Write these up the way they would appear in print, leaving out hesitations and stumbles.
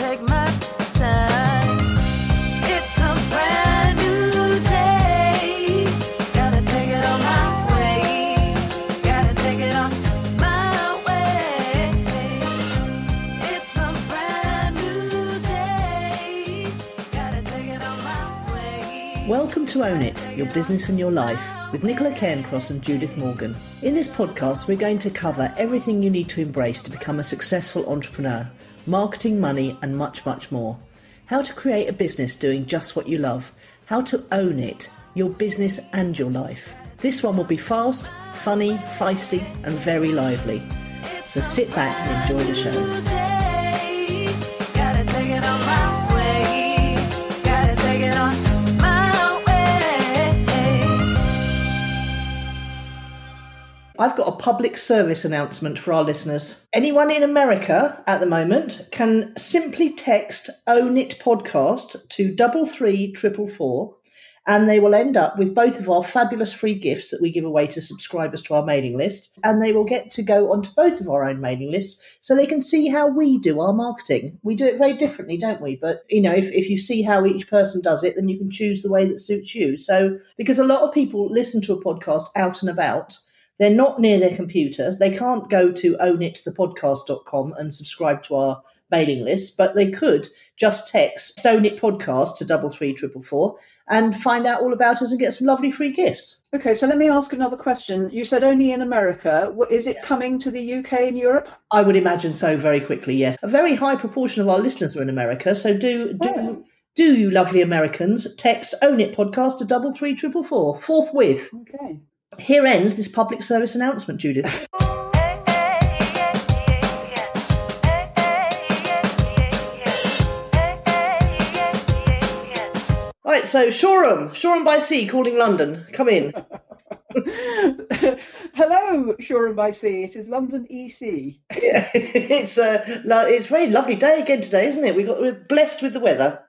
take my time. It's a brand new day. Gotta take it on my way. Gotta take it on my way. It's a brand new day. Gotta take it on my way. Welcome to Own It, Your Business and Your Life, with Nicola Cairncross and Judith Morgan. In this podcast, we're going to cover everything you need to embrace to become a successful entrepreneur, marketing, money, and much, much more. How to create a business doing just what you love. How to own it, your business and your life. This one will be fast, funny, feisty, and very lively. So sit back and enjoy the show. Gotta take it on my way. Gotta take it on my way. I've got a public service announcement for our listeners. Anyone in America at the moment can simply text Own It Podcast to 33444 and they will end up with both of our fabulous free gifts that we give away to subscribers to our mailing list, and they will get to go onto both of our own mailing lists so they can see how we do our marketing. We do it very differently, don't we? But, you know, if you see how each person does it, then you can choose the way that suits you. So, because a lot of people listen to a podcast out and about, they're not near their computers. They can't go to ownitthepodcast.com and subscribe to our mailing list, but they could just text Own It Podcast to 33444 and find out all about us and get some lovely free gifts. Okay, so let me ask another question. You said only in America. Is it coming to the UK and Europe? I would imagine so, very quickly, yes. A very high proportion of our listeners are in America, so do you lovely Americans text Own It Podcast to 33444 forthwith. Okay. Here ends this public service announcement, Judith. Right, so Shoreham by Sea calling London. Come in. Hello, Shoreham by Sea. It is London EC. Yeah, it's a very lovely day again today, isn't it? We're blessed with the weather.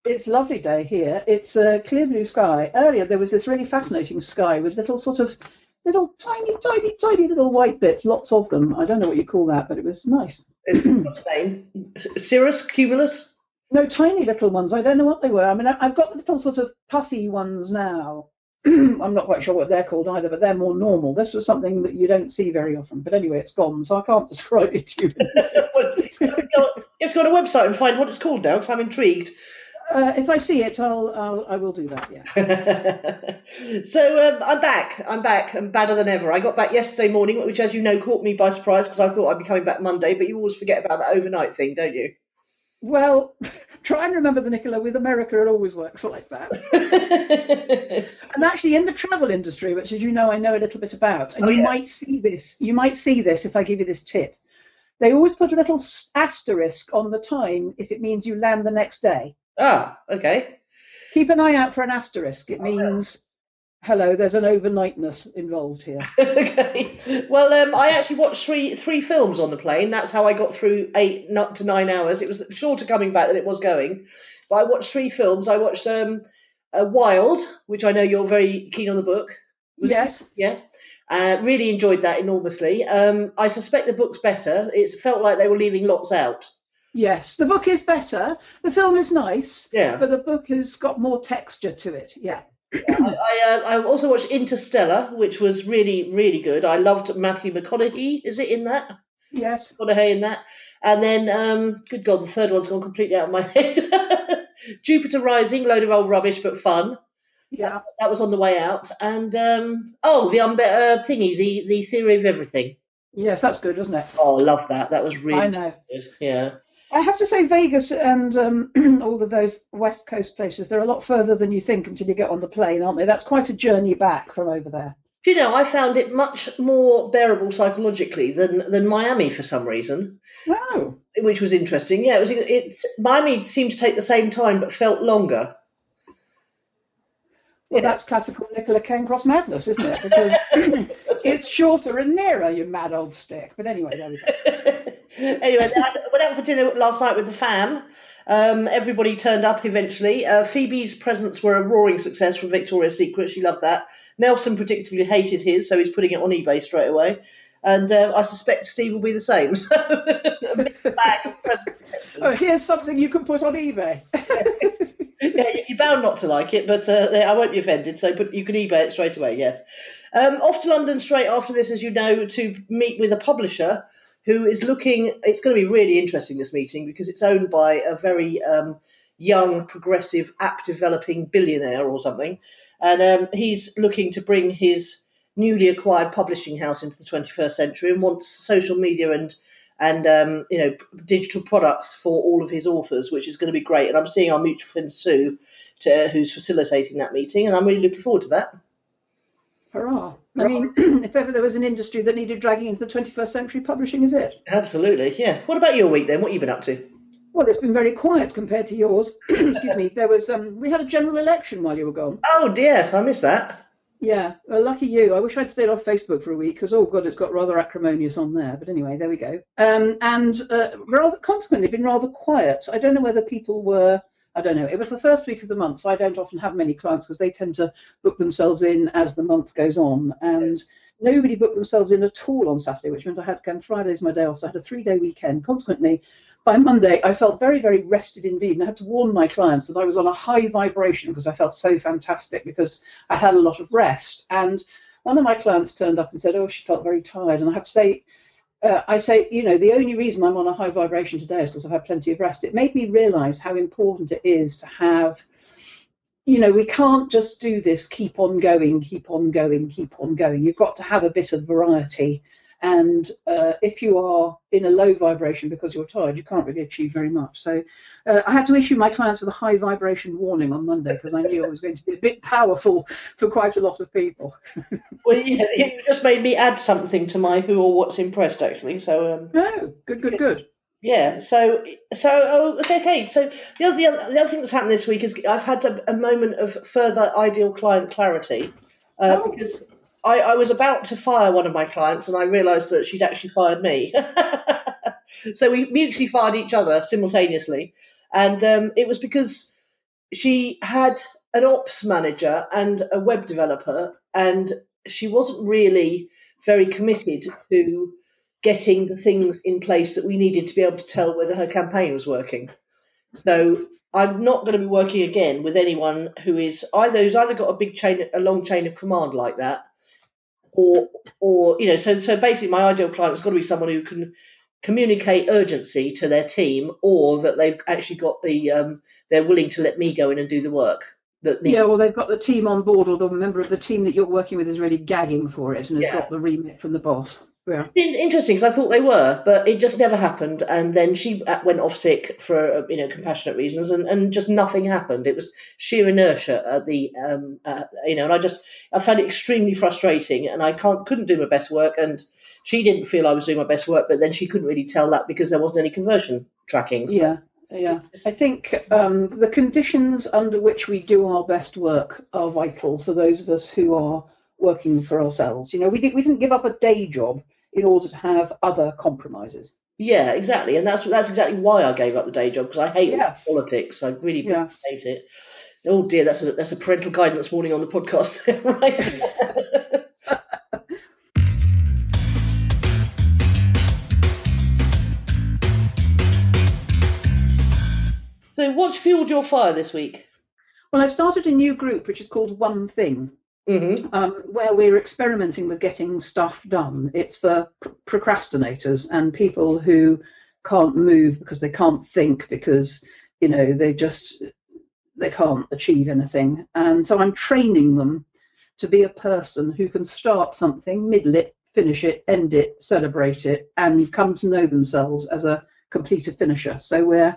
It's a lovely day here. It's a clear blue sky. Earlier there was this really fascinating sky with little tiny little white bits, lots of them. I don't know what you call that, but it was nice. What's the name? Cirrus, cumulus? No, tiny little ones. I don't know what they were. I mean, I've got little sort of puffy ones now. I'm not quite sure what they're called either, but they're more normal. This was something that you don't see very often. But anyway, it's gone, so I can't describe it to you. You have to go on a website and find what it's called now, because I'm intrigued. If I see it, I will do that, yes. So I'm back. I'm badder than ever. I got back yesterday morning, which, as you know, caught me by surprise because I thought I'd be coming back Monday, but you always forget about that overnight thing, don't you? Well, try and remember the Nicola, with America, it always works like that. And actually, in the travel industry, which, as you know, I know a little bit about, and you might see this if I give you this tip. They always put a little asterisk on the time if it means you land the next day. Ah, okay. Keep an eye out for an asterisk. It means, hello, there's an overnightness involved here. Okay. Well, I actually watched three films on the plane. That's how I got through 8 not to 9 hours. It was shorter coming back than it was going. But I watched 3 films. I watched Wild, which I know you're very keen on the book. Yes. Yeah. Really enjoyed that enormously. I suspect the book's better. It felt like they were leaving lots out. Yes, the book is better. The film is nice, yeah, but the book has got more texture to it. Yeah. I also watched Interstellar, which was really, really good. I loved Matthew McConaughey. Is it in that? Yes. McConaughey in that. And then, good God, the third one's gone completely out of my head. Jupiter Rising, load of old rubbish, but fun. Yeah. That was on the way out. And, the The Theory of Everything. Yes, that's good, wasn't it? Oh, I love that. That was really I know. Good. Yeah. I have to say Vegas and all of those West Coast places, they're a lot further than you think until you get on the plane, aren't they? That's quite a journey back from over there. Do you know, I found it much more bearable psychologically than Miami for some reason. Wow. Which was interesting. Yeah, Miami seemed to take the same time but felt longer. Well, that's classical Nicola Cairncross madness, isn't it? Because it's shorter and nearer, you mad old stick. But anyway, there we go. Anyway, I went out for dinner last night with the fam. Everybody turned up eventually. Phoebe's presents were a roaring success from Victoria's Secret. She loved that. Nelson predictably hated his, so he's putting it on eBay straight away. And I suspect Steve will be the same. So a mixed bag of presents. Oh, here's something you can put on eBay. Yeah, you're bound not to like it, but I won't be offended. So, but you can eBay it straight away. Yes. Off to London straight after this, as you know, to meet with a publisher who is looking. It's going to be really interesting, this meeting, because it's owned by a very young, progressive, app-developing billionaire or something, and he's looking to bring his newly acquired publishing house into the 21st century and wants social media and digital products for all of his authors, which is going to be great. And I'm seeing our mutual friend Sue, who's facilitating that meeting, and I'm really looking forward to that. Hurrah. I mean, if ever there was an industry that needed dragging into the 21st century, publishing is it. Absolutely, yeah. What about your week then? What have you been up to? Well, it's been very quiet compared to yours. Excuse me. There was we had a general election while you were gone. Oh, dear, I missed that. Yeah, well, lucky you. I wish I'd stayed off Facebook for a week because, oh God, it's got rather acrimonious on there. But anyway, there we go. Consequently, been rather quiet. I don't know whether people were, I don't know. It was the first week of the month, so I don't often have many clients because they tend to book themselves in as the month goes on. And nobody booked themselves in at all on Saturday, which meant I had to come. Friday's my day off, so I had a 3-day weekend. Consequently, by Monday, I felt very, very rested indeed, and I had to warn my clients that I was on a high vibration because I felt so fantastic because I had a lot of rest. And one of my clients turned up and said, oh, she felt very tired. And I had to say, the only reason I'm on a high vibration today is because I've had plenty of rest. It made me realise how important it is to have, we can't just do this, keep on going, keep on going, keep on going. You've got to have a bit of variety. And if you are in a low vibration because you're tired, you can't really achieve very much. So I had to issue my clients with a high vibration warning on Monday because I knew I was going to be a bit powerful for quite a lot of people. Well, yeah, you just made me add something to my who or what's impressed, actually. So no, good. Yeah. So okay. So the other thing that's happened this week is I've had a moment of further ideal client clarity because I was about to fire one of my clients and I realised that she'd actually fired me. So we mutually fired each other simultaneously. And it was because she had an ops manager and a web developer, and she wasn't really very committed to getting the things in place that we needed to be able to tell whether her campaign was working. So I'm not going to be working again with anyone who's either got a long chain of command like that, or so basically my ideal client has got to be someone who can communicate urgency to their team, or that they've actually got they're willing to let me go in and do the work. Well, they've got the team on board, or the member of the team that you're working with is really gagging for it and has got the remit from the boss. Yeah. Interesting, because I thought they were, but it just never happened. And then she went off sick for compassionate reasons, and just nothing happened. It was sheer inertia at the and I found it extremely frustrating, and I couldn't do my best work, and she didn't feel I was doing my best work, but then she couldn't really tell that because there wasn't any conversion tracking. So. Yeah. I think the conditions under which we do our best work are vital for those of us who are working for ourselves. We didn't give up a day job in order to have other compromises. Yeah, exactly, and that's exactly why I gave up the day job, because I hate politics. I really hate it. Oh dear, that's a parental guidance warning on the podcast, right? So, what's fueled your fire this week? Well, I've started a new group which is called One Thing. Mm-hmm. Where we're experimenting with getting stuff done. It's for procrastinators and people who can't move because they can't think, because they can't achieve anything. And so I'm training them to be a person who can start something, middle it, finish it, end it, celebrate it, and come to know themselves as a completed finisher. So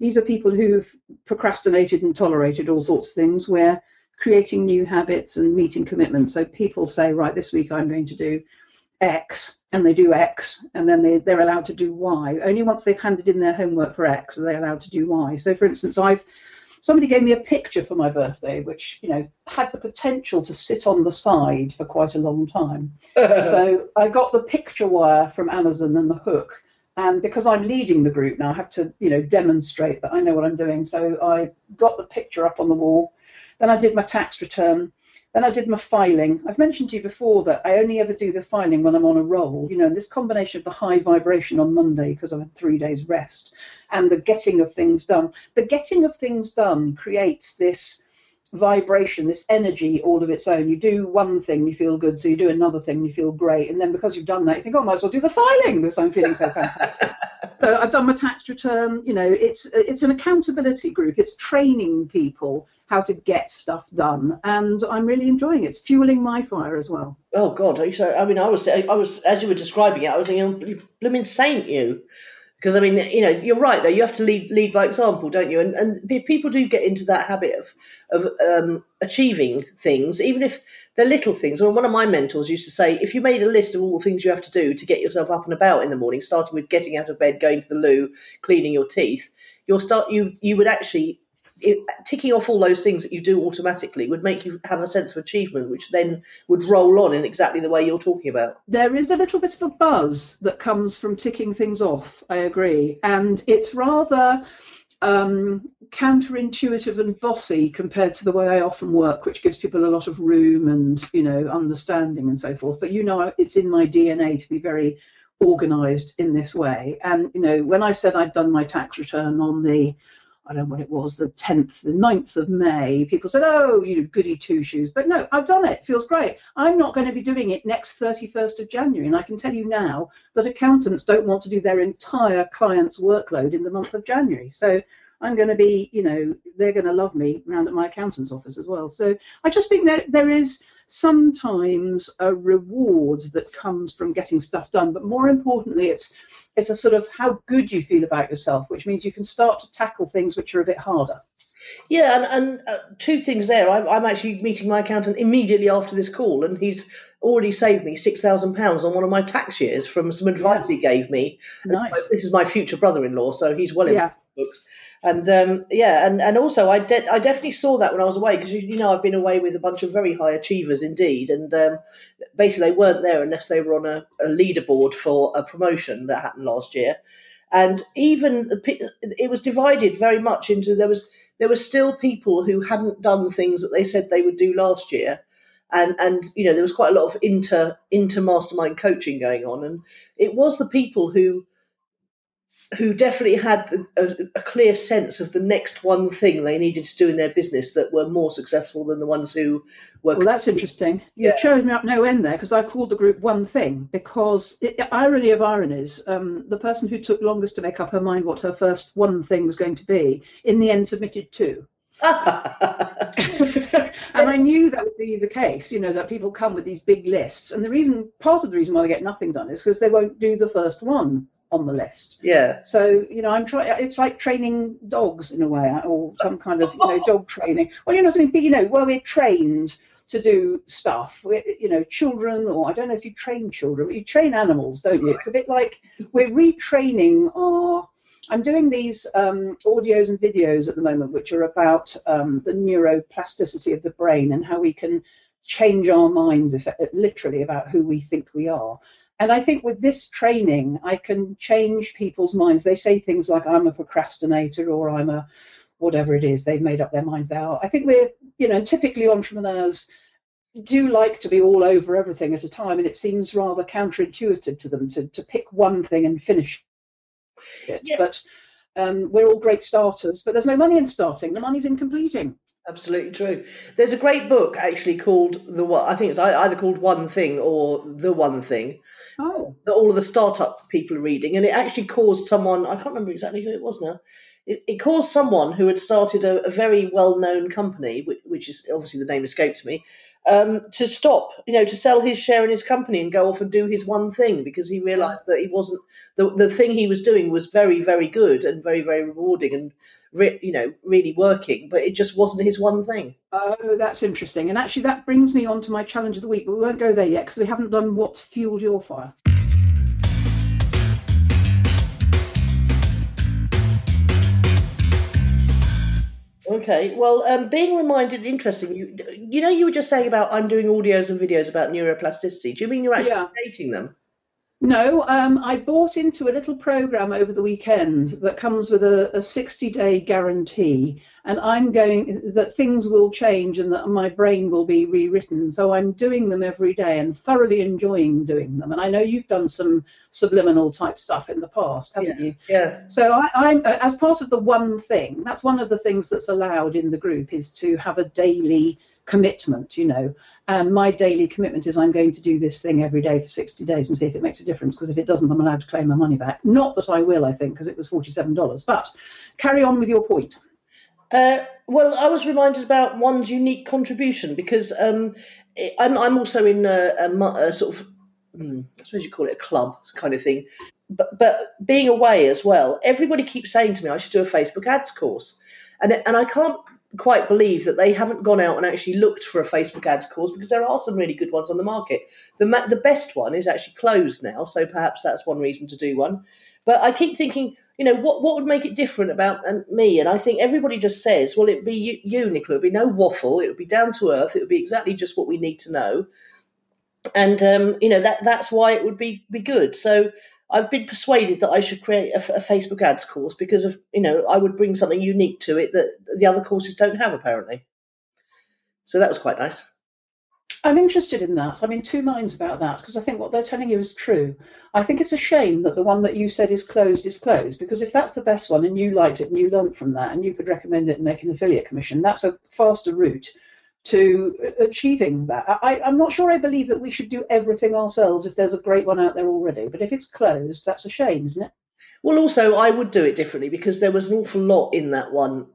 these are people who've procrastinated and tolerated all sorts of things. We're creating new habits and meeting commitments. So people say, right, this week I'm going to do X, and they do X, and then they're allowed to do Y. Only once they've handed in their homework for X are they allowed to do Y. So, for instance, somebody gave me a picture for my birthday, which had the potential to sit on the side for quite a long time. So I got the picture wire from Amazon and the hook. And because I'm leading the group now, I have to, demonstrate that I know what I'm doing. So I got the picture up on the wall. Then I did my tax return. Then I did my filing. I've mentioned to you before that I only ever do the filing when I'm on a roll. And this combination of the high vibration on Monday, because I've had 3 days rest, and the getting of things done. The getting of things done creates this vibration, this energy all of its own. You do one thing, you feel good, so you do another thing, you feel great, and then because you've done that, you think, oh, I might as well do the filing because I'm feeling so fantastic. So I've done my tax return. It's an accountability group. It's training people how to get stuff done, and I'm really enjoying it. It's fueling my fire as well. Oh God! I was as you were describing it, I was thinking, blooming saint you. Because you're right though. You have to lead by example, don't you? And people do get into that habit of achieving things, even if they're little things. One of my mentors used to say, if you made a list of all the things you have to do to get yourself up and about in the morning, starting with getting out of bed, going to the loo, cleaning your teeth, you would actually, ticking off all those things that you do automatically would make you have a sense of achievement, which then would roll on in exactly the way you're talking about. There is a little bit of a buzz that comes from ticking things off, I agree. And it's rather counterintuitive and bossy compared to the way I often work, which gives people a lot of room and, understanding and so forth. But, it's in my DNA to be very organised in this way. And, when I said I'd done my tax return on I don't know what it was, the 9th of May, people said, oh, goody two-shoes. But no, I've done it. It feels great. I'm not going to be doing it next 31st of January. And I can tell you now that accountants don't want to do their entire client's workload in the month of January. So I'm going to be, they're going to love me around at my accountant's office as well. So I just think that there is sometimes a reward that comes from getting stuff done. But more importantly, it's a sort of how good you feel about yourself, which means you can start to tackle things which are a bit harder. Yeah, and two things there. I'm actually meeting my accountant immediately after this call, and he's already saved me £6,000 on one of my tax years from some advice he gave me. Nice. This is my future brother-in-law, so he's well in the books. And and also I definitely saw that when I was away, because I've been away with a bunch of very high achievers indeed, and basically they weren't there unless they were on a leaderboard for a promotion that happened last year. And even it was divided very much into there were still people who hadn't done things that they said they would do last year, and there was quite a lot of inter mastermind coaching going on, and it was the people who definitely had a clear sense of the next one thing they needed to do in their business that were more successful than the ones who were. Well, that's interesting. You've shown me up no end there, because I called the group One Thing, because irony of ironies, the person who took longest to make up her mind what her first one thing was going to be, in the end submitted two. And I knew that would be the case, that people come with these big lists, and part of the reason why they get nothing done is because they won't do the first one on the list. Yeah. So, I'm trying, it's like training dogs in a way, or some kind of, dog training. Well, you know what I mean? Where we're trained to do stuff, children, or I don't know if you train children, but you train animals, don't you? It's a bit like we're retraining I'm doing these audios and videos at the moment, which are about the neuroplasticity of the brain and how we can change our minds, literally, about who we think we are. And I think with this training, I can change people's minds. They say things like, I'm a procrastinator, or I'm a whatever it is. They've made up their minds they are. I think we're, typically entrepreneurs do like to be all over everything at a time. And it seems rather counterintuitive to them to pick one thing and finish it. Yeah. But we're all great starters. But there's no money in starting. The money's in completing. Absolutely true. There's a great book actually called I think it's either called One Thing or The One Thing. Oh. That all of the startup people are reading, and it actually caused someone, I can't remember exactly who it was now. It caused someone who had started a very well-known company, which is obviously the name escapes me, to stop, to sell his share in his company and go off and do his one thing, because he realised that he wasn't the thing he was doing was very, very good and very, very rewarding and really working, but it just wasn't his one thing. Oh, that's interesting. And actually, that brings me on to my challenge of the week, but we won't go there yet because we haven't done what's fueled your fire. Okay, well, being reminded, interesting, you were just saying about I'm doing audios and videos about neuroplasticity. Do you mean you're actually creating them? No, I bought into a little program over the weekend that comes with a 60-day guarantee and that things will change and that my brain will be rewritten. So I'm doing them every day and thoroughly enjoying doing them. And I know you've done some subliminal type stuff in the past, haven't you? Yeah. So I'm as part of the one thing, that's one of the things that's allowed in the group, is to have a daily commitment, and my daily commitment is I'm going to do this thing every day for 60 days and see if it makes a difference, because if it doesn't, I'm allowed to claim my money back. Not that I will, I think, because it was $47. But carry on with your point. Well, I was reminded about one's unique contribution, because I'm also in a sort of, I suppose you call it a club kind of thing, but being away as well, everybody keeps saying to me I should do a Facebook ads course, and I can't quite believe that they haven't gone out and actually looked for a Facebook ads course, because there are some really good ones on the market. The best one is actually closed now, so perhaps that's one reason to do one. But I keep thinking, what would make it different about me? And I think everybody just says, well, it'd be you, Nicola. It'd be no waffle. It would be down to earth. It would be exactly just what we need to know. And that's why it would be good. So I've been persuaded that I should create a Facebook ads course, because of I would bring something unique to it that the other courses don't have, apparently. So that was quite nice. I'm interested in that. I'm in two minds about that, because I think what they're telling you is true. I think it's a shame that the one that you said is closed, because if that's the best one and you liked it and you learned from that and you could recommend it and make an affiliate commission, that's a faster route to achieving that. I'm not sure I believe that we should do everything ourselves if there's a great one out there already, but if it's closed, that's a shame, isn't it? Well, also, I would do it differently, because there was an awful lot in that one,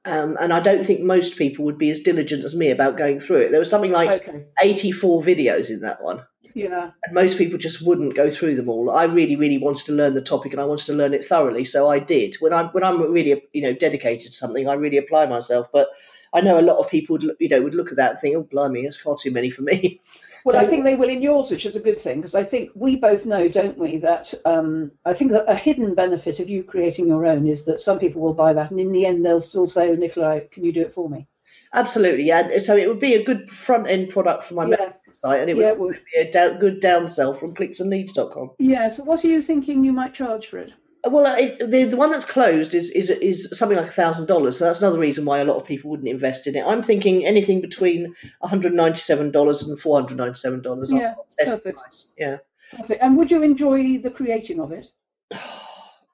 and I don't think most people would be as diligent as me about going through it. There was something like 84 videos in that one. Yeah. And most people just wouldn't go through them all. I really, really wanted to learn the topic, and I wanted to learn it thoroughly, so I did. When I'm really, dedicated to something, I really apply myself. But I know a lot of people would look at that and think, oh, blimey, that's far too many for me. Well, So, I think they will in yours, which is a good thing, because I think we both know, don't we, that I think that a hidden benefit of you creating your own is that some people will buy that, and in the end they'll still say, oh, Nicola, can you do it for me? absolutely, yeah. So it would be a good front-end product for my website, and it would be a good downsell from clicksandleads.com. Yeah, so what are you thinking you might charge for it? Well, the one that's closed is something like $1,000, so that's another reason why a lot of people wouldn't invest in it. I'm thinking anything between $197 and $497. Yeah, perfect. Yeah. Perfect. And would you enjoy the creating of it?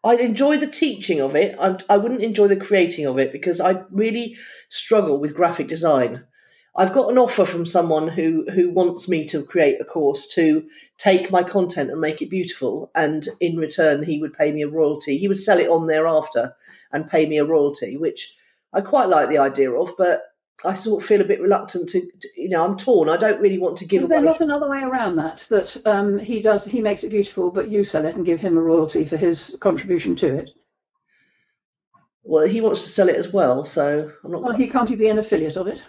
I'd enjoy the teaching of it. I wouldn't enjoy the creating of it, because I really struggle with graphic design. I've got an offer from someone who wants me to create a course to take my content and make it beautiful, and in return he would pay me a royalty. He would sell it on thereafter and pay me a royalty, which I quite like the idea of, but I sort of feel a bit reluctant to I'm torn. I don't really want to give away. Is there not another way around that he makes it beautiful, but you sell it and give him a royalty for his contribution to it? Well, he wants to sell it as well, so I'm not. Well, can't he be an affiliate of it?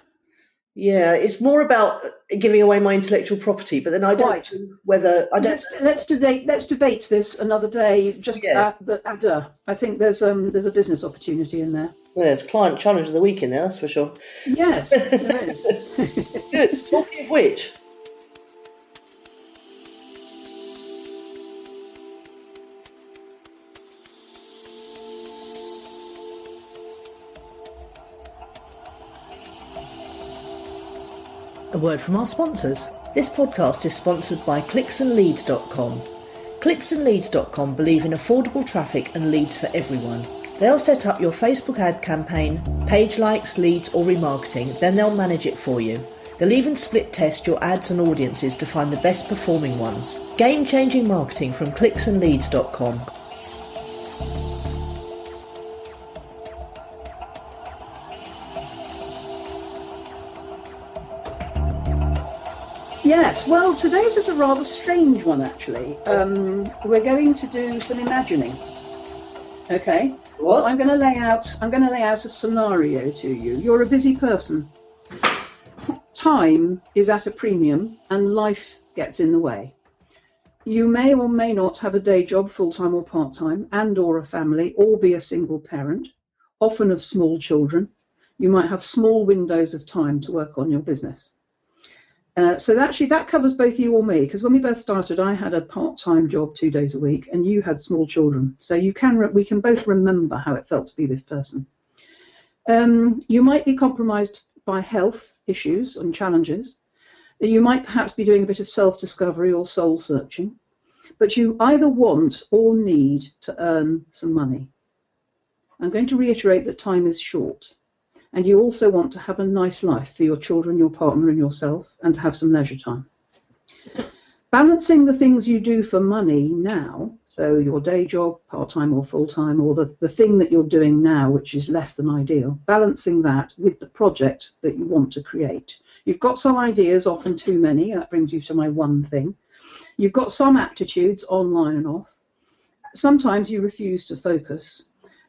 Yeah, it's more about giving away my intellectual property, but then I don't know whether I don't. Let's debate this another day. I think there's a business opportunity in there. There's client challenge of the week in there, that's for sure. Yes, there is. Good. Talking of which. A word from our sponsors. This podcast is sponsored by clicksandleads.com. Clicksandleads.com believe in affordable traffic and leads for everyone. They'll set up your Facebook ad campaign, page likes, leads or remarketing, then they'll manage it for you. They'll even split test your ads and audiences to find the best performing ones. Game-changing marketing from clicksandleads.com. Yes, well, today's is a rather strange one, actually. We're going to do some imagining. Okay. What? I'm going to lay out a scenario to you. You're a busy person. Time is at a premium, and life gets in the way. You may or may not have a day job, full-time or part-time, and/or a family, or be a single parent, often of small children. You might have small windows of time to work on your business. So that covers both you or me, because when we both started, I had a part-time job 2 days a week, and you had small children. So we can both remember how it felt to be this person. You might be compromised by health issues and challenges. You might perhaps be doing a bit of self-discovery or soul searching, but you either want or need to earn some money. I'm going to reiterate that time is short, and you also want to have a nice life for your children, your partner and yourself, and to have some leisure time. Balancing the things you do for money now, so your day job, part-time or full-time, or the thing that you're doing now, which is less than ideal, balancing that with the project that you want to create. You've got some ideas, often too many. That brings you to my one thing. You've got some aptitudes, online and off. Sometimes you refuse to focus,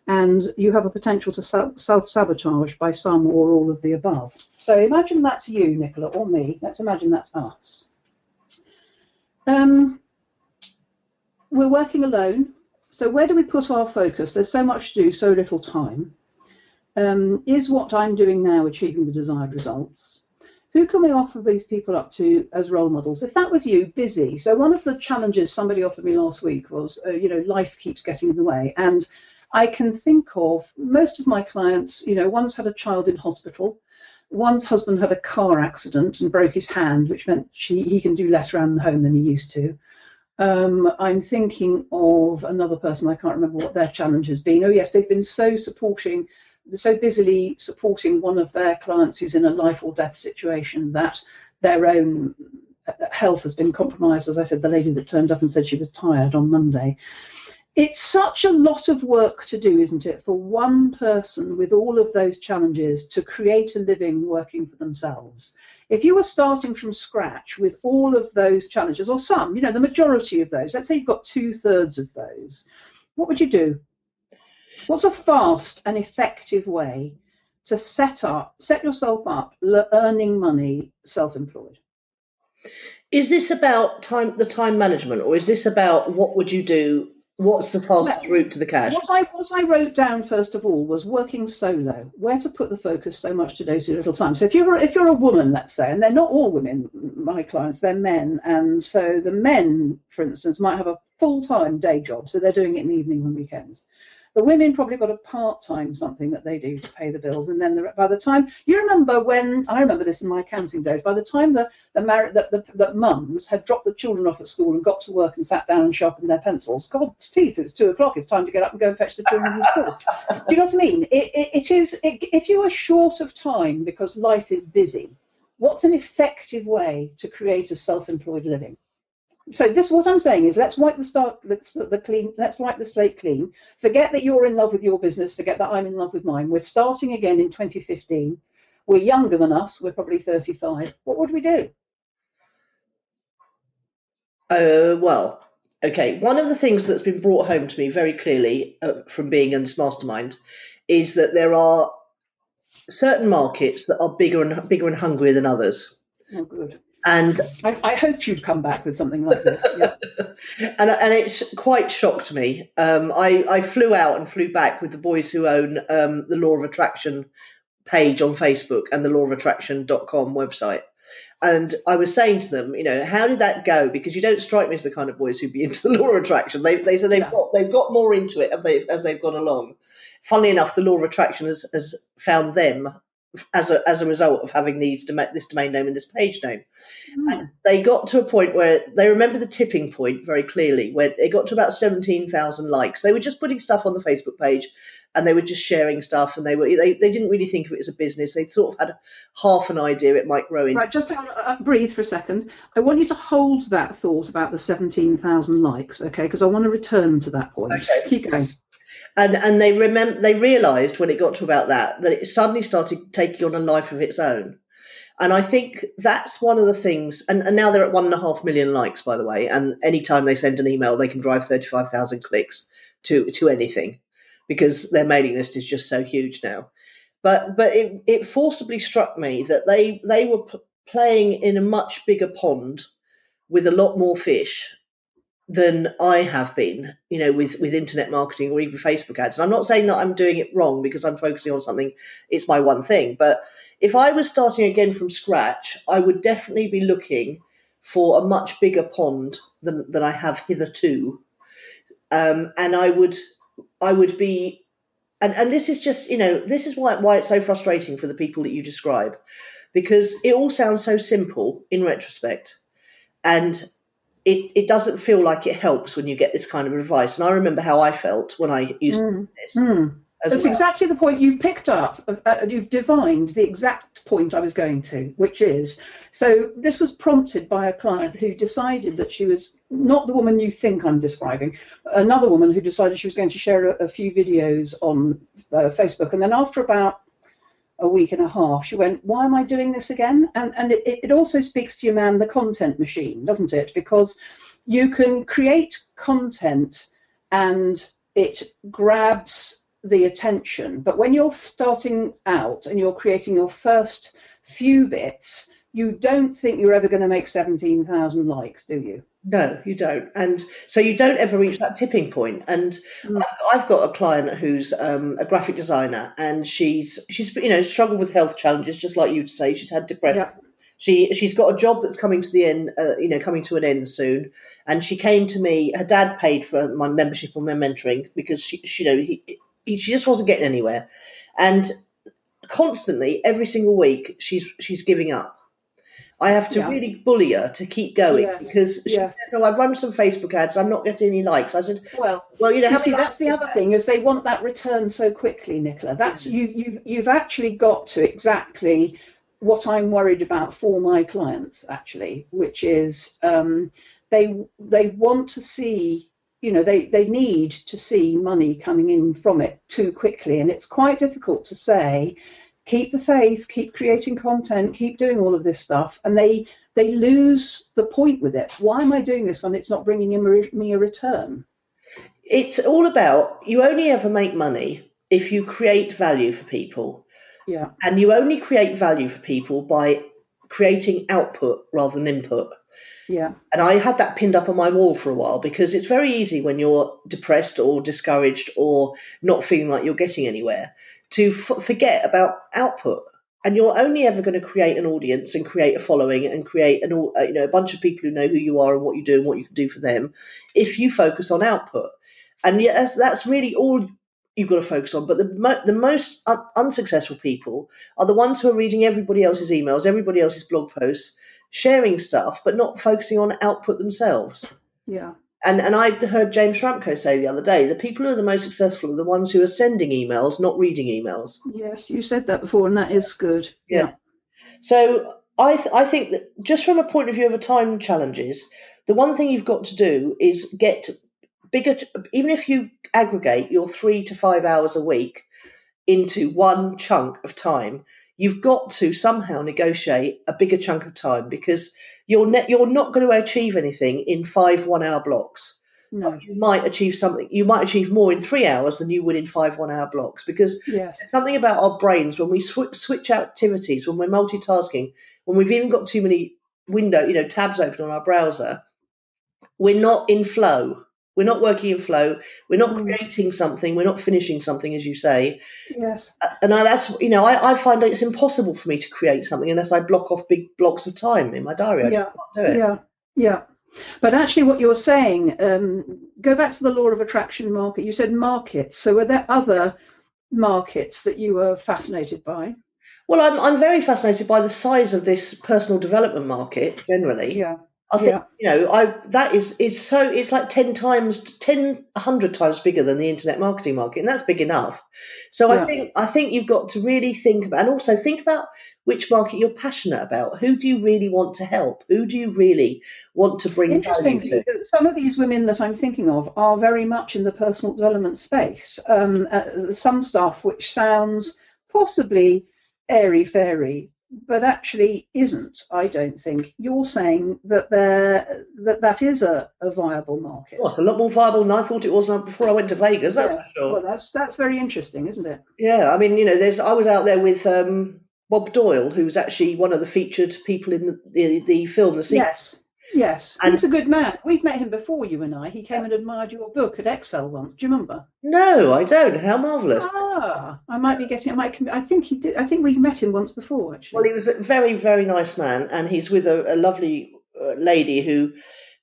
and you have a potential to self-sabotage by some or all of the above. So imagine that's you, Nicola, or me. Let's imagine that's us. We're working alone. So where do we put our focus? There's so much to do, so little time. Is what I'm doing now achieving the desired results? Who can we offer these people up to as role models? If that was you, busy. So one of the challenges somebody offered me last week was, life keeps getting in the way. And I can think of most of my clients, one's had a child in hospital. One's husband had a car accident and broke his hand, which meant he can do less around the home than he used to. I'm thinking of another person, I can't remember what their challenge has been. Oh yes, they've been so busily supporting one of their clients who's in a life or death situation that their own health has been compromised. As I said, the lady that turned up and said she was tired on Monday. It's such a lot of work to do, isn't it, for one person with all of those challenges to create a living working for themselves. If you were starting from scratch with all of those challenges, or some, the majority of those, let's say you've got 2/3 of those, what would you do? What's a fast and effective way to set yourself up earning money self-employed? Is this about the time management, or is this about what would you do? What's the fastest route to the cash? What I wrote down first of all was working solo, where to put the focus so much to do so little time. So if you're a woman, let's say, and they're not all women, my clients, they're men, and so the men, for instance, might have a full-time day job, so they're doing it in the evening and weekends. The women probably got a part-time something that they do to pay the bills, and then by the time I remember this in my accounting days. By the time the mums had dropped the children off at school and got to work and sat down and sharpened their pencils, God's teeth, it's 2 o'clock. It's time to get up and go and fetch the children from school. Do you know what I mean? If you are short of time because life is busy, what's an effective way to create a self-employed living? So what I'm saying is, let's wipe the slate clean. Forget that you're in love with your business. Forget that I'm in love with mine. We're starting again in 2015. We're younger than us. We're probably 35. What would we do? Well, okay. One of the things that's been brought home to me very clearly from being in this mastermind is that there are certain markets that are bigger and hungrier than others. Oh, good. And I hoped you'd come back with something like this. Yeah. and it's quite shocked me. I flew out and flew back with the boys who own the Law of Attraction page on Facebook and the lawofattraction.com website. And I was saying to them, how did that go? Because you don't strike me as the kind of boys who'd be into the law of attraction. They said they've got more into it as they've gone along. Funnily enough, the law of attraction has found them as a result of having this domain name and this page name. And they got to a point where they remember the tipping point very clearly, where it got to about 17,000 likes. They were just putting stuff on the Facebook page and they were just sharing stuff, and they didn't really think of it as a business. They sort of had half an idea it might grow into. Right, just breathe for a second. I want you to hold that thought about the 17,000 likes, okay? Because I want to return to that point. Okay. Keep going. And they realised when it got to about that it suddenly started taking on a life of its own. And I think that's one of the things, and now they're at 1.5 million likes, by the way, and anytime they send an email, they can drive 35,000 clicks to anything, because their mailing list is just so huge now. But it forcibly struck me that they were playing in a much bigger pond with a lot more fish than I have been, with internet marketing or even Facebook ads. And I'm not saying that I'm doing it wrong because I'm focusing on something, it's my one thing. But if I was starting again from scratch, I would definitely be looking for a much bigger pond than I have hitherto. And I would be And this is just, this is why it's so frustrating for the people that you describe, because it all sounds so simple in retrospect, and it doesn't feel like it helps when you get this kind of advice. And I remember how I felt when I used to do this. That's exactly the point you've picked up. You've divined the exact point I was going to, which is, so this was prompted by a client who decided that she was not the woman you think I'm describing, another woman who decided she was going to share a few videos on Facebook. And then after about a week and a half, she went, why am I doing this again? And it also speaks to your man, the content machine, doesn't it? Because you can create content and it grabs the attention, but when you're starting out and you're creating your first few bits, you don't think you're ever going to make 17,000 likes, do you? No, you don't. And so you don't ever reach that tipping point. And I've got a client who's a graphic designer, and she's struggled with health challenges, just like you'd say. She's had depression. Yeah. She's got a job that's coming to the end, coming to an end soon. And she came to me. Her dad paid for my membership on my mentoring because she just wasn't getting anywhere, and constantly every single week she's giving up. I have to really bully her to keep going because she says, "Oh, I run some Facebook ads. I'm not getting any likes." I said, "Well, you see, that's the other thing is they want that return so quickly, Nicola. That's you've actually got to exactly what I'm worried about for my clients, actually, which is they want to see." They need to see money coming in from it too quickly. And it's quite difficult to say, keep the faith, keep creating content, keep doing all of this stuff. And they lose the point with it. Why am I doing this when it's not bringing me a return? It's all about, you only ever make money if you create value for people. Yeah. And you only create value for people by creating output rather than input. Yeah. And I had that pinned up on my wall for a while because it's very easy when you're depressed or discouraged or not feeling like you're getting anywhere to forget about output. And you're only ever going to create an audience and create a following and create a bunch of people who know who you are and what you do and what you can do for them if you focus on output. And yes, that's really all you've got to focus on. But the most unsuccessful people are the ones who are reading everybody else's emails, everybody else's blog posts, sharing stuff, but not focusing on output themselves. Yeah. And I heard James Schramko say the other day, the people who are the most successful are the ones who are sending emails, not reading emails. Yes, you said that before, and that is good. Yeah. So I think that just from a point of view of a time challenges, the one thing you've got to do is get bigger, even if you aggregate your 3 to 5 hours a week into one chunk of time, you've got to somehow negotiate a bigger chunk of time because you're not going to achieve anything in 5 1-hour blocks. No. You might achieve something. You might achieve more in 3 hours than you would in 5 1-hour blocks because there's something about our brains when we switch activities, when we're multitasking, when we've even got too many tabs open on our browser, we're not in flow. We're not working in flow. We're not creating something. We're not finishing something, as you say. Yes. And I find that it's impossible for me to create something unless I block off big blocks of time in my diary. I just can't do it. Yeah. But actually what you're saying, go back to the law of attraction market. You said markets. So were there other markets that you were fascinated by? Well, I'm very fascinated by the size of this personal development market generally. Yeah. I think, it's like 100 times bigger than the internet marketing market, and that's big enough. So I think you've got to really think about, and also think about which market you're passionate about. Who do you really want to help? Who do you really want to bring value to? Some of these women that I'm thinking of are very much in the personal development space. Some stuff which sounds possibly airy-fairy, but actually isn't, I don't think. You're saying that that is a viable market. Well, it's a lot more viable than I thought it was before I went to Vegas, that's for sure. Well, that's very interesting, isn't it? Yeah, I mean, I was out there with Bob Doyle, who's actually one of the featured people in the film, The Secret. Yes. And he's a good man. We've met him before, you and I. He came and admired your book at Excel once. Do you remember? No, I don't. How marvellous. I might be getting it. I think he did. I think we met him once before, actually. Well, he was a very, very nice man, and he's with a lovely lady who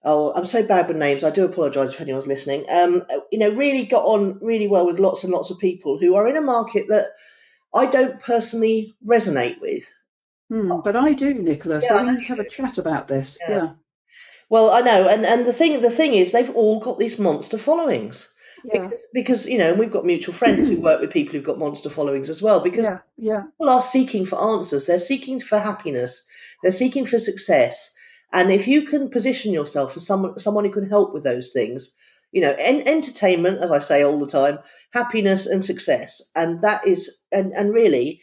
oh, I'm so bad with names. I do apologise if anyone's listening. Really got on really well with lots and lots of people who are in a market that I don't personally resonate with. But I do, Nicola. So Yeah, I we know need to you have a do. chat about this. Yeah. Yeah, Well, I know, and the thing is, they've all got these monster followings yeah, because and we've got mutual friends who work with people who've got monster followings as well. Because yeah, yeah, people are seeking for answers. They're seeking for happiness. They're seeking for success. And if you can position yourself as someone who can help with those things, entertainment, as I say all the time, happiness and success, and that is, and really,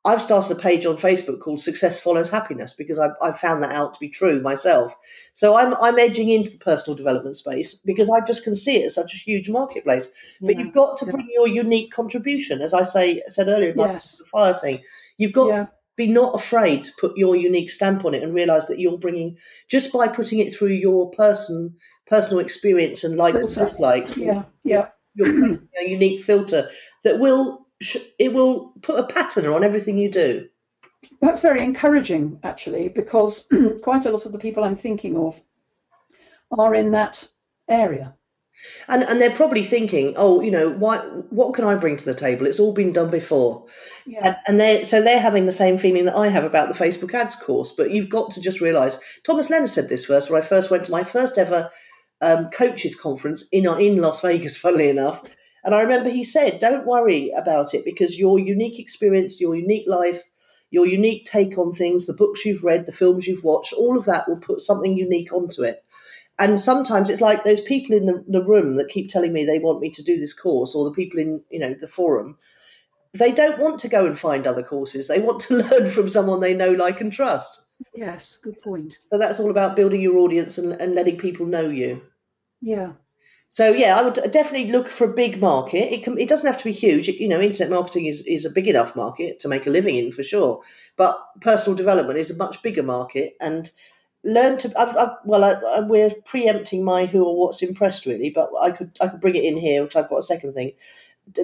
I've started a page on Facebook called Success Follows Happiness because I've found that out to be true myself. So I'm edging into the personal development space because I just can see it as such a huge marketplace. But yeah, you've got to yeah. bring your unique contribution, as said earlier in my Yes, fire thing. You've got to yeah. be not afraid to put your unique stamp on it and realize that you're bringing, just by putting it through your personal experience and likes and Filter. dislikes, Yeah, you're yeah. creating a unique filter that will put a pattern on everything you do. That's very encouraging, actually, because quite a lot of the people I'm thinking of are in that area. And they're probably thinking, oh, what can I bring to the table? It's all been done before. Yeah, And they're having the same feeling that I have about the Facebook ads course. But you've got to just realise, Thomas Lennon said this first when I first went to my first ever coaches conference in Las Vegas, funnily enough. And I remember he said, don't worry about it because your unique experience, your unique life, your unique take on things, the books you've read, the films you've watched, all of that will put something unique onto it. And sometimes it's like those people in the room that keep telling me they want me to do this course, or the people in the forum. They don't want to go and find other courses. They want to learn from someone they know, like, and trust. yes, good point. So that's all about building your audience and letting people know you. Yeah, So yeah, I would definitely look for a big market. It doesn't have to be huge. Internet marketing is a big enough market to make a living in for sure. But personal development is a much bigger market, and learn to. We're preempting my who or what's impressed really, but I could bring it in here, which I've got a second thing.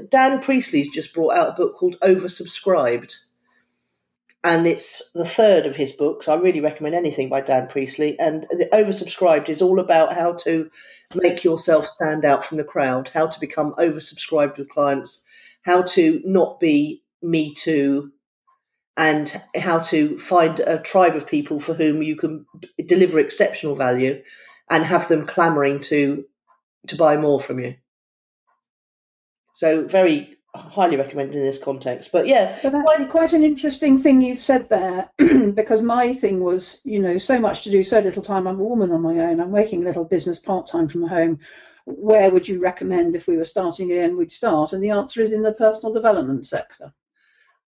Dan Priestley's just brought out a book called Oversubscribed, and it's the third of his books. I really recommend anything by Dan Priestley. And the Oversubscribed is all about how to make yourself stand out from the crowd, how to become oversubscribed with clients, how to not be me too, and how to find a tribe of people for whom you can deliver exceptional value and have them clamoring to buy more from you. So very highly recommended in this context. But yeah, but actually quite an interesting thing you've said there, because my thing was, so much to do, so little time. I'm a woman on my own. I'm working a little business part-time from home. Where would you recommend if we were starting again, we'd start? And the answer is in the personal development sector.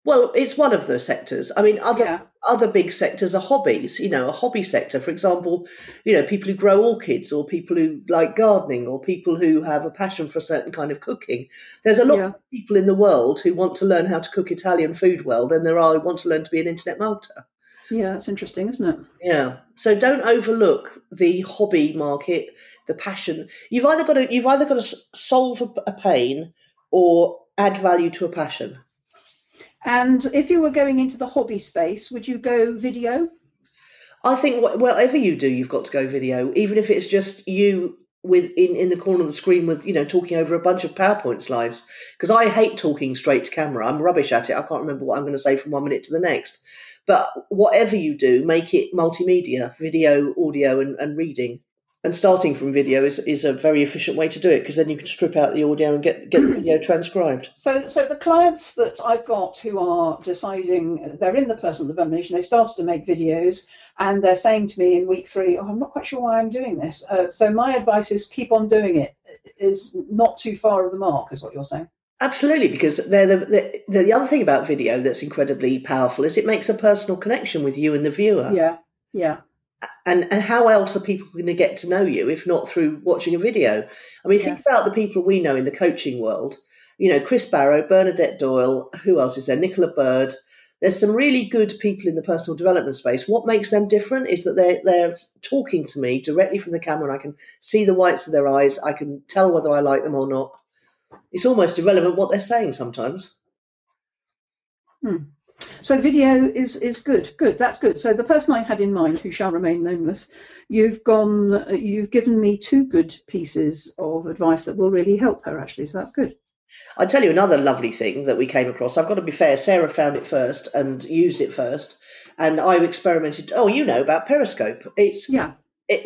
well, it's one of the sectors. I mean, Yeah, other big sectors are hobbies. A hobby sector, for example, people who grow orchids, or people who like gardening, or people who have a passion for a certain kind of cooking. There's a lot yeah, of people in the world who want to learn how to cook Italian food well than there are who want to learn to be an internet marketer. yeah. That's interesting, isn't it? Yeah. So don't overlook the hobby market, the passion. You've either got to solve a pain or add value to a passion. And if you were going into the hobby space, would you go video? I think whatever you do, you've got to go video, even if it's just you in the corner of the screen with talking over a bunch of PowerPoint slides. Because I hate talking straight to camera. I'm rubbish at it. I can't remember what I'm going to say from 1 minute to the next. But whatever you do, make it multimedia, video, audio, and reading. And starting from video is a very efficient way to do it, because then you can strip out the audio and get the video transcribed. So the clients that I've got who are deciding, they're in the personal development, they started to make videos, and they're saying to me in week 3, I'm not quite sure why I'm doing this. So my advice is keep on doing it. Is not too far of the mark, is what you're saying. Absolutely, because they're the other thing about video that's incredibly powerful is it makes a personal connection with you and the viewer. Yeah, yeah. And how else are people going to get to know you if not through watching a video? I mean, think Yes. about the people we know in the coaching world. Chris Barrow, Bernadette Doyle, who else is there? Nicola Bird. There's some really good people in the personal development space. What makes them different is that they're talking to me directly from the camera, and I can see the whites of their eyes. I can tell whether I like them or not. It's almost irrelevant what they're saying sometimes. So video is good. Good, that's good. So the person I had in mind, who shall remain nameless, you've given me 2 good pieces of advice that will really help her, actually. So that's good. I tell you another lovely thing that we came across. I've got to be fair, Sarah found it first and used it first, and I experimented. Oh, you know about Periscope.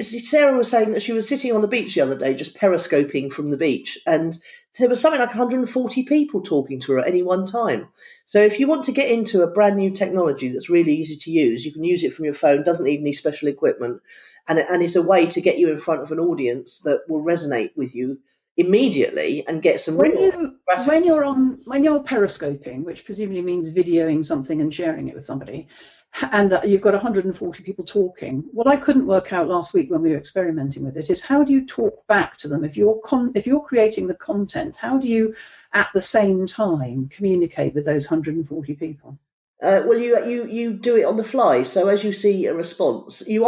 Sarah was saying that she was sitting on the beach the other day, just periscoping from the beach, and there was something like 140 people talking to her at any one time. So if you want to get into a brand new technology that's really easy to use, you can use it from your phone, doesn't need any special equipment, and it's a way to get you in front of an audience that will resonate with you immediately and get some when you're periscoping, which presumably means videoing something and sharing it with somebody, and that you've got 140 people talking. What I couldn't work out last week when we were experimenting with it is, how do you talk back to them if you're creating the content? How do you at the same time communicate with those 140 people? Well, you do it on the fly. So as you see a response, you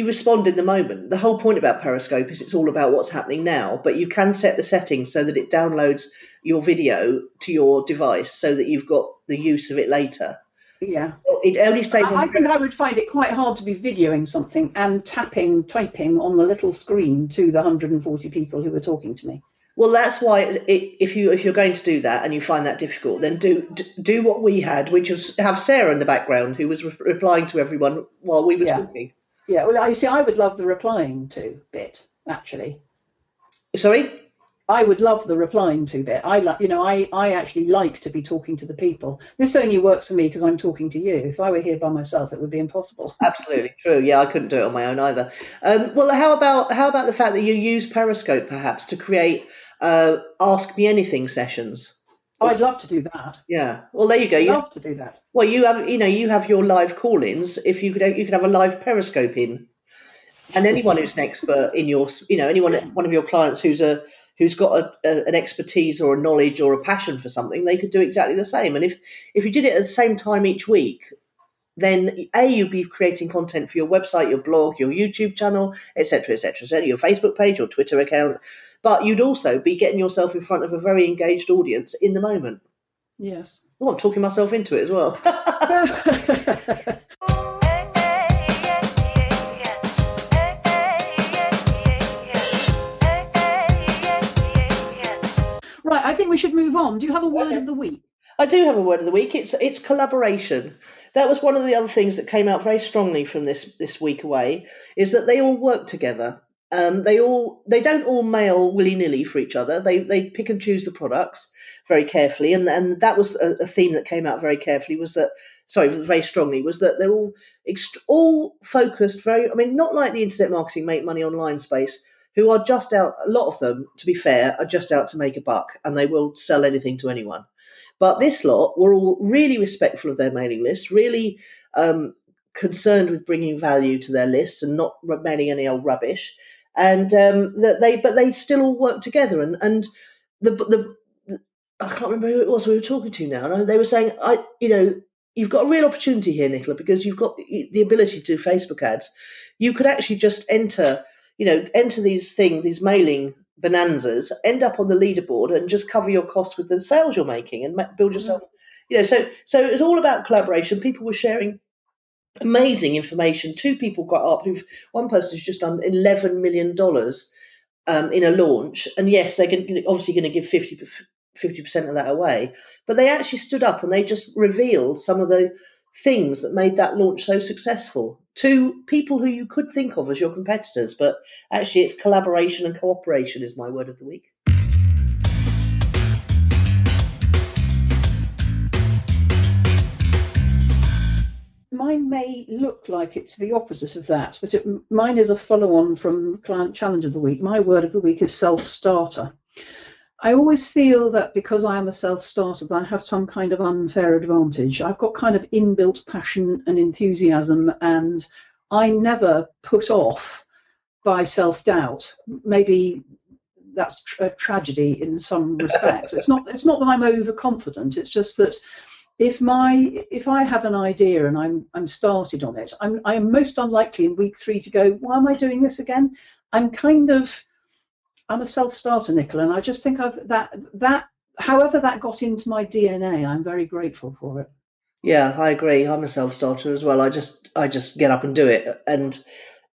respond in the moment. The whole point about Periscope is it's all about what's happening now, but you can set the settings so that it downloads your video to your device so that you've got the use of it later. Yeah. It only stays on. I think I would find it quite hard to be videoing something and typing on the little screen to the 140 people who were talking to me. Well, that's why if you're going to do that and you find that difficult, then do what we had, which was have Sarah in the background who was replying to everyone while we were talking. Yeah, well, you see, I would love the replying to bit, actually. Sorry? I would love the replying to bit. I actually like to be talking to the people. This only works for me because I'm talking to you. If I were here by myself, it would be impossible. Absolutely true. Yeah, I couldn't do it on my own either. Well, how about the fact that you use Periscope perhaps to create Ask Me Anything sessions? I'd love to do that. Yeah. Well, there you go. I'd love to do that. Well, you have your live call-ins. If you could have a live Periscope in, and anyone who's an expert in one of your clients who's got an expertise or a knowledge or a passion for something, they could do exactly the same. And if you did it at the same time each week, then you'd be creating content for your website, your blog, your YouTube channel, etc., so your Facebook page, your Twitter account. But you'd also be getting yourself in front of a very engaged audience in the moment. Yes. Oh, I'm talking myself into it as well. Right, I think we should move on. Do you have a word of the week? I do have a word of the week. It's collaboration. That was one of the other things that came out very strongly from this week away, is that they all work together. They don't all mail willy-nilly for each other. They pick and choose the products very carefully, and that was a theme that came out very strongly, was that they're all focused not like the internet marketing make money online space, who are just out. A lot of them, to be fair, are just out to make a buck, and they will sell anything to anyone. But this lot were all really respectful of their mailing lists, really concerned with bringing value to their lists and not mailing any old rubbish. And but they still all work together. And the I can't remember who it was we were talking to now. And they were saying, you've got a real opportunity here, Nicola, because you've got the ability to do Facebook ads. You could actually just enter these mailing bonanzas, end up on the leaderboard, and just cover your costs with the sales you're making and build yourself. So it was all about collaboration. People were sharing amazing information. 2 people got up. One person who's just done $11 million in a launch, and yes, they're obviously going to give 50% of that away. But they actually stood up and they just revealed some of the things that made that launch so successful to people who you could think of as your competitors. But actually, it's collaboration and cooperation is my word of the week. Mine may look like it's the opposite of that, but mine is a follow-on from Client Challenge of the Week. My word of the week is self-starter. I always feel that because I am a self-starter, that I have some kind of unfair advantage. I've got kind of inbuilt passion and enthusiasm, and I never put off by self-doubt. Maybe that's a tragedy in some respects. It's not that I'm overconfident. It's just that if I have an idea and I'm started on it, I'm most unlikely in week 3 to go, why am I doing this again? I'm a self-starter, Nicola, and I just think that however that got into my DNA, I'm very grateful for it. Yeah, I agree. I'm a self-starter as well. I just get up and do it and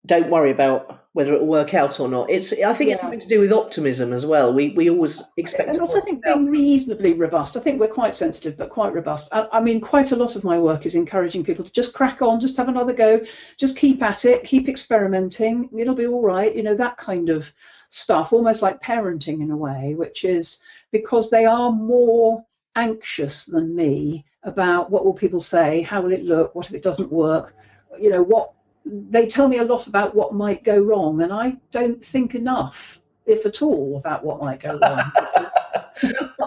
don't worry about whether it will work out or not. I think it's something to do with optimism as well. We always expect And to also, I work think out. being reasonably robust. I think we're quite sensitive, but quite robust. I mean, quite a lot of my work is encouraging people to just crack on, just have another go, just keep at it, keep experimenting. It'll be all right. That kind of stuff, almost like parenting in a way, which is because they are more anxious than me about what will people say, how will it look, what if it doesn't work, what they tell me a lot about what might go wrong, and I don't think enough, if at all, about what might go wrong.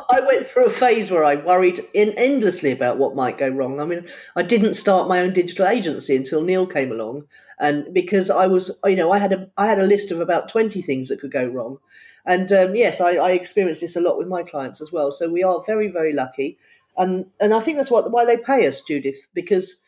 I went through a phase where I worried endlessly about what might go wrong. I mean, I didn't start my own digital agency until Neil came along, and because I was, I had a list of about 20 things that could go wrong, and yes, I experienced this a lot with my clients as well. So we are very, very lucky, and I think that's why they pay us, Judith, because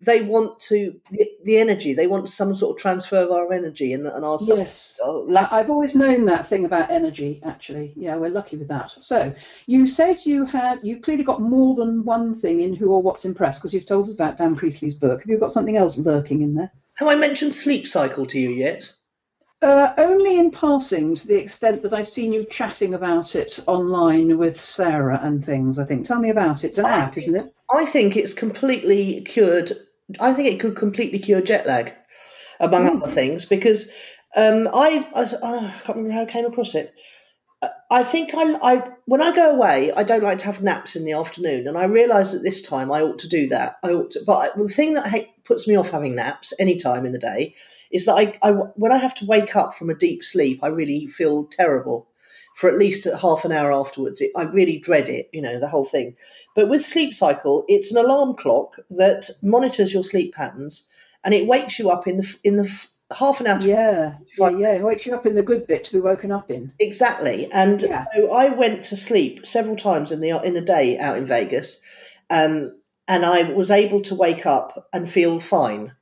they want the energy. They want some sort of transfer of our energy and our Yes, I've always known that thing about energy, actually. Yeah, we're lucky with that. So you said you clearly got more than one thing in Who or What's Impressed, because you've told us about Dan Priestley's book. Have you got something else lurking in there? Have I mentioned sleep cycle to you yet? Only in passing, to the extent that I've seen you chatting about it online with Sarah and things, I think. Tell me about it. It's an app, isn't it? I think it's completely cured. I think it could completely cure jet lag, among other things, because I can't remember how I came across it. I think I when I go away, I don't like to have naps in the afternoon, and I realise that this time I ought to do that. But the thing that puts me off having naps any time in the day is that when I have to wake up from a deep sleep, I really feel terrible for at least half an hour afterwards. I really dread it, the whole thing. But with Sleep Cycle, it's an alarm clock that monitors your sleep patterns, and it wakes you up in the half an hour. Yeah. It wakes you up in the good bit to be woken up in. Exactly. And so I went to sleep several times in the day out in Vegas, and I was able to wake up and feel fine.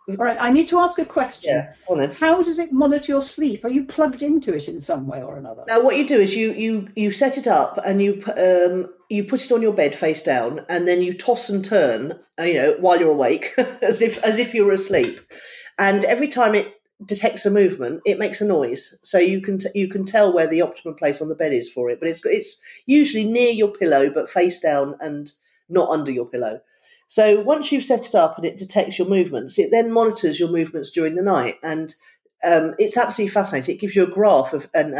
All right, I need to ask a question. Yeah, go on then. How does it monitor your sleep? Are you plugged into it in some way or another? Now, what you do is you set it up and you put it on your bed face down, and then you toss and turn, while you're awake, as if you were asleep. And every time it detects a movement, it makes a noise, so you can tell where the optimum place on the bed is for it. But it's usually near your pillow, but face down and not under your pillow. So once you've set it up and it detects your movements, it then monitors your movements during the night, and it's absolutely fascinating. It gives you a graph of and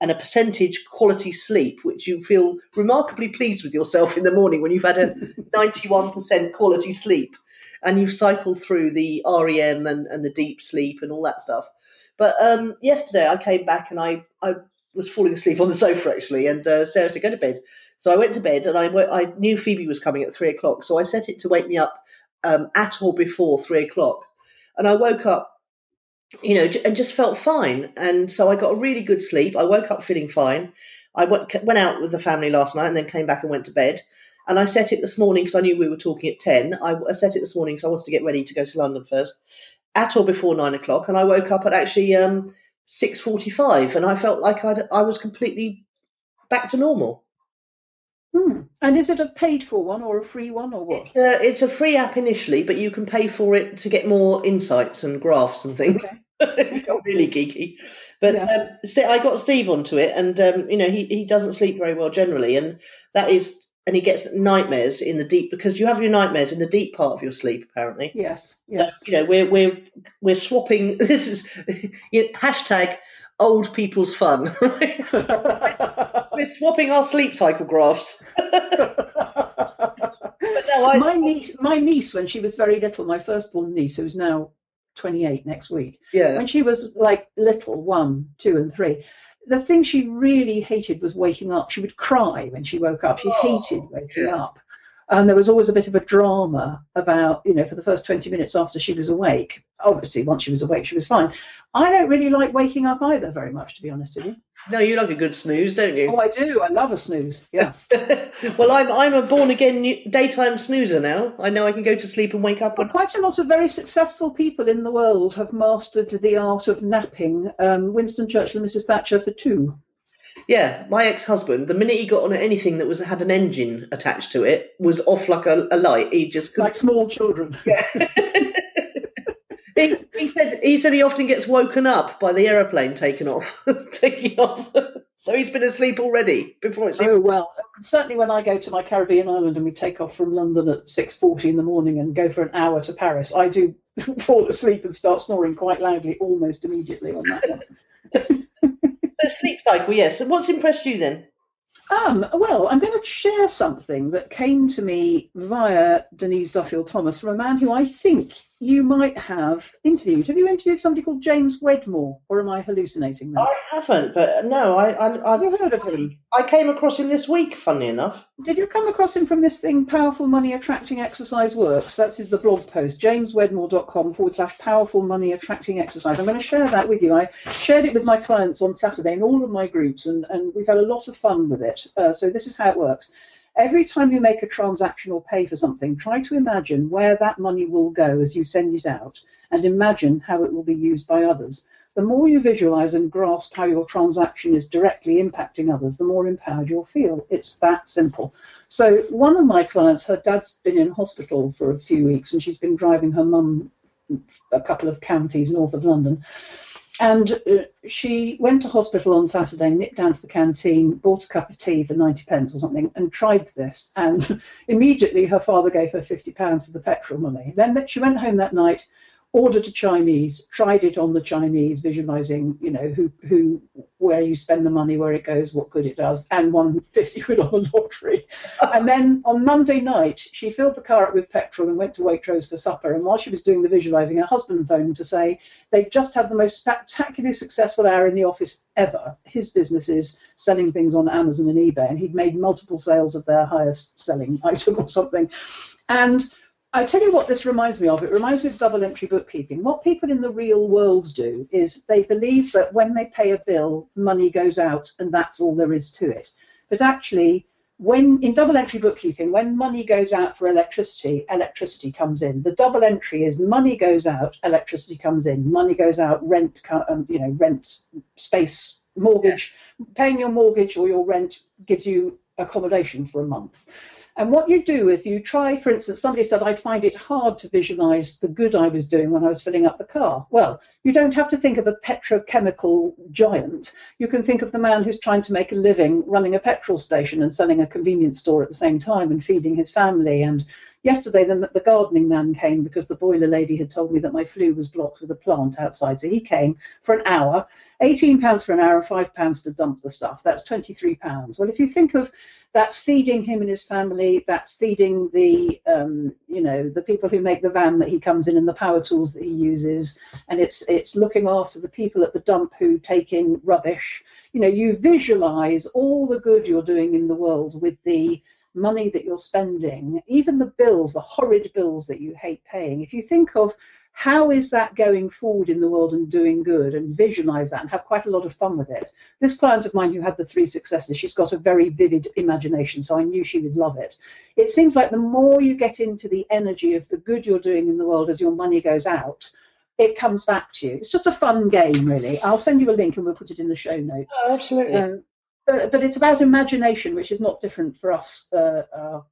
a percentage quality sleep, which you feel remarkably pleased with yourself in the morning when you've had a 91% quality sleep, and you've cycled through the REM and the deep sleep and all that stuff. But yesterday I came back and I was falling asleep on the sofa actually, and Sarah said, go to bed. So I went to bed, and I knew Phoebe was coming at 3:00, so I set it to wake me up at or before 3:00. And I woke up, and just felt fine. And so I got a really good sleep. I woke up feeling fine. I went out with the family last night and then came back and went to bed. And I set it this morning because I knew we were talking at 10. I set it this morning because I wanted to get ready to go to London first, at or before 9:00. And I woke up at actually 6:45, and I felt like I was completely back to normal. And is it a paid for one or a free one or what? It's a free app initially, but you can pay for it to get more insights and graphs and things. Okay. It's got really geeky. But I got Steve onto it, and he doesn't sleep very well generally, and he gets nightmares in the deep, because you have your nightmares in the deep part of your sleep apparently. Yes. So, we're swapping. This is hashtag old people's fun. We're swapping our sleep cycle graphs. But no, my niece, when she was very little, my firstborn niece, who's now 28 next week, when she was like little, 1, 2, and 3, the thing she really hated was waking up. She would cry when she woke up. She hated waking up. And there was always a bit of a drama about, for the first 20 minutes after she was awake. Obviously, once she was awake, she was fine. I don't really like waking up either very much, to be honest with you. No, you like a good snooze, don't you? Oh, I do. I love a snooze. Yeah. Well, I'm a born again daytime snoozer now. I know I can go to sleep and wake up. Well, quite a lot of very successful people in the world have mastered the art of napping. Winston Churchill and Mrs. Thatcher for 2. Yeah, my ex-husband, the minute he got on anything that had an engine attached to it, was off like a light. He just couldn't. Like small children. Yeah. He said he often gets woken up by the aeroplane taking off. So he's been asleep already before it's. Oh, well, certainly when I go to my Caribbean island and we take off from London at 6:40 in the morning and go for an hour to Paris, I do fall asleep and start snoring quite loudly almost immediately on that one. The sleep cycle, yes. And what's impressed you then? Well, I'm going to share something that came to me via Denise Duffield-Thomas from a man who I think you might have interviewed. Have you interviewed somebody called James Wedmore, or am I hallucinating now? I haven't, but no, Have you heard of him? I came across him this week, funnily enough. Did you come across him from this thing, Powerful Money Attracting Exercise Works? That's the blog post, jameswedmore.com/Powerful Money Attracting Exercise. I'm going to share that with you. I shared it with my clients on Saturday in all of my groups, and we've had a lot of fun with it. So this is how it works. Every time you make a transaction or pay for something, try to imagine where that money will go as you send it out, and imagine how it will be used by others. The more you visualize and grasp how your transaction is directly impacting others, the more empowered you'll feel. It's that simple. So one of my clients, her dad's been in hospital for a few weeks, and she's been driving her mum a couple of counties north of London. And she went to hospital on Saturday, nipped down to the canteen, bought a cup of tea for 90p or something, and tried this. And immediately her father gave her £50 for the petrol money. Then she went home that night, ordered a Chinese, tried it on the Chinese, visualizing, you know, who, where you spend the money, where it goes, what good it does, and won 50 quid on the lottery. And then on Monday night, she filled the car up with petrol and went to Waitrose for supper. And while she was doing the visualizing, her husband phoned to say they'd just had the most spectacularly successful hour in the office ever. His business is selling things on Amazon and eBay, and he'd made multiple sales of their highest selling item or something. And I tell you what this reminds me of. It reminds me of double entry bookkeeping. What people in the real world do is they believe that when they pay a bill, money goes out and that's all there is to it. But actually, when in double entry bookkeeping, when money goes out for electricity, electricity comes in. The double entry is money goes out, electricity comes in. Money goes out, rent, rent, space, mortgage. Paying your mortgage or your rent gives you accommodation for a month. And what you do if you try, for instance, somebody said, I'd find it hard to visualize the good I was doing when I was filling up the car. Well, you don't have to think of a petrochemical giant. You can think of the man who's trying to make a living running a petrol station and selling a convenience store at the same time and feeding his family. And yesterday, the gardening man came because the boiler lady had told me that my flue was blocked with a plant outside. So he came for an hour, £18 for an hour and £5 to dump the stuff. That's £23. Well, if you think of that's feeding him and his family, that's feeding the, the people who make the van that he comes in and the power tools that he uses, and it's looking after the people at the dump who take in rubbish. You know, you visualize all the good you're doing in the world with the money that you're spending, even the bills, the horrid bills that you hate paying. If you think of how is that going forward in the world and doing good, and visualize that and have quite a lot of fun with it. This client of mine who had the 3 successes, she's got a very vivid imagination, so I knew she would love it. It seems like the more you get into the energy of the good you're doing in the world as your money goes out, it comes back to you. It's just a fun game, really. I'll send you a link and we'll put it in the show notes. Oh, absolutely. But it's about imagination, which is not different for us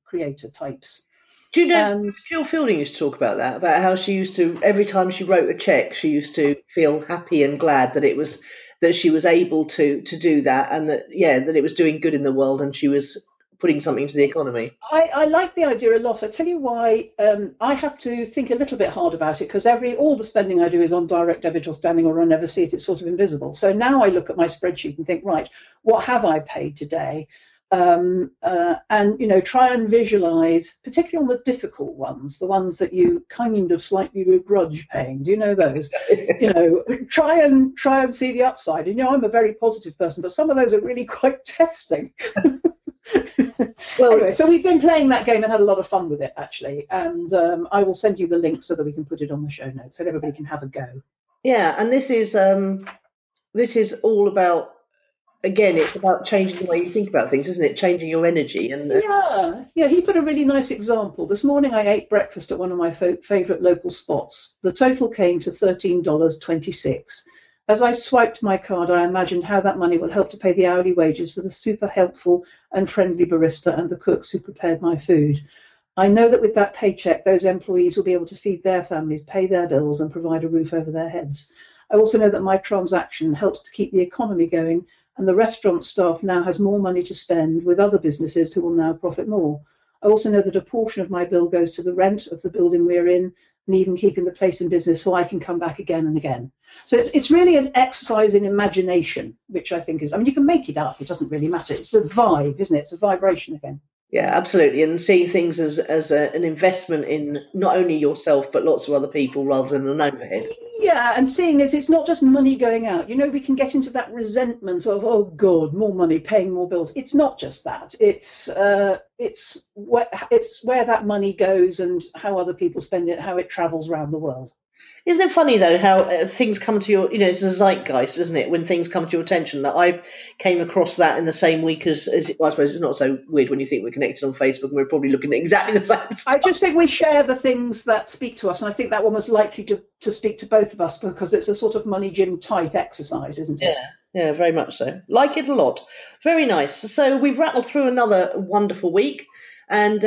creator types. Do you know, Jill Fielding used to talk about that, about how she used to, every time she wrote a cheque, she used to feel happy and glad that she was able to do that, and that it was doing good in the world and she was putting something to the economy. I like the idea a lot. I tell you why. I have to think a little bit hard about it because all the spending I do is on direct debit or standing, or I never see it. It's sort of invisible. So now I look at my spreadsheet and think, right, what have I paid today? And try and visualize, particularly on the difficult ones, the ones that you kind of slightly begrudge paying. Do you know those? Try and see the upside. I'm a very positive person, but some of those are really quite testing. Well, anyway, so we've been playing that game and had a lot of fun with it, actually. And I will send you the link so that we can put it on the show notes so everybody can have a go. Yeah, and this is all about. Again, it's about changing the way you think about things, isn't it? Changing your energy. And yeah. He put a really nice example. This morning I ate breakfast at one of my favourite local spots. The total came to $13.26. As I swiped my card, I imagined how that money will help to pay the hourly wages for the super helpful and friendly barista and the cooks who prepared my food. I know that with that paycheck, those employees will be able to feed their families, pay their bills, and provide a roof over their heads. I also know that my transaction helps to keep the economy going, and the restaurant staff now has more money to spend with other businesses who will now profit more. I also know that a portion of my bill goes to the rent of the building we're in, and even keeping the place in business so I can come back again and again. So it's really an exercise in imagination, which I think is, I mean, you can make it up, it doesn't really matter. It's a vibe, isn't it? It's a vibration again. Yeah, absolutely. And seeing things as an investment in not only yourself, but lots of other people rather than an overhead. Yeah, and seeing as it's not just money going out. You know, we can get into that resentment of, oh, God, more money, paying more bills. It's not just that. It's where that money goes and how other people spend it, how it travels around the world. Isn't it funny, though, how things come to your, it's a zeitgeist, isn't it, when things come to your attention, that I came across that in the same week as well, I suppose it's not so weird when you think we're connected on Facebook and we're probably looking at exactly the same stuff. I just think we share the things that speak to us, and I think that one was likely to speak to both of us because it's a sort of money gym type exercise, isn't it? Yeah, very much so. Like it a lot. Very nice. So we've rattled through another wonderful week. And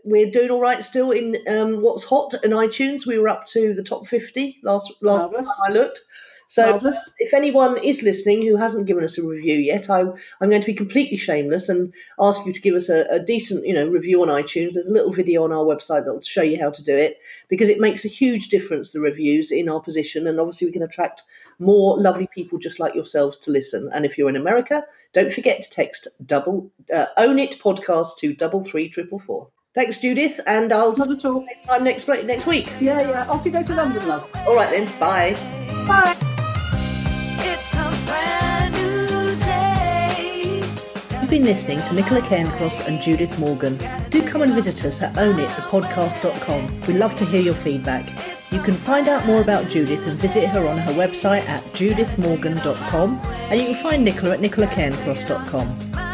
we're doing all right still in what's hot in iTunes. We were up to the top 50 last time I looked. So Marvellous. If anyone is listening who hasn't given us a review yet, I'm going to be completely shameless and ask you to give us a decent review on iTunes. There's a little video on our website that will show you how to do it, because it makes a huge difference, the reviews, in our position, and obviously we can attract more lovely people just like yourselves to listen. And if you're in America, don't forget to text Own It Podcast to 33444. Thanks, Judith, and I'll see you next time next week. Yeah. Off you go to London, love. All right then. Bye. Bye. It's a brand new day. You've been listening to Nicola Cairncross and Judith Morgan. Do come and visit us at ownitthepodcast.com. We love to hear your feedback. You can find out more about Judith and visit her on her website at judithmorgan.com, and you can find Nicola at nicolacairncross.com.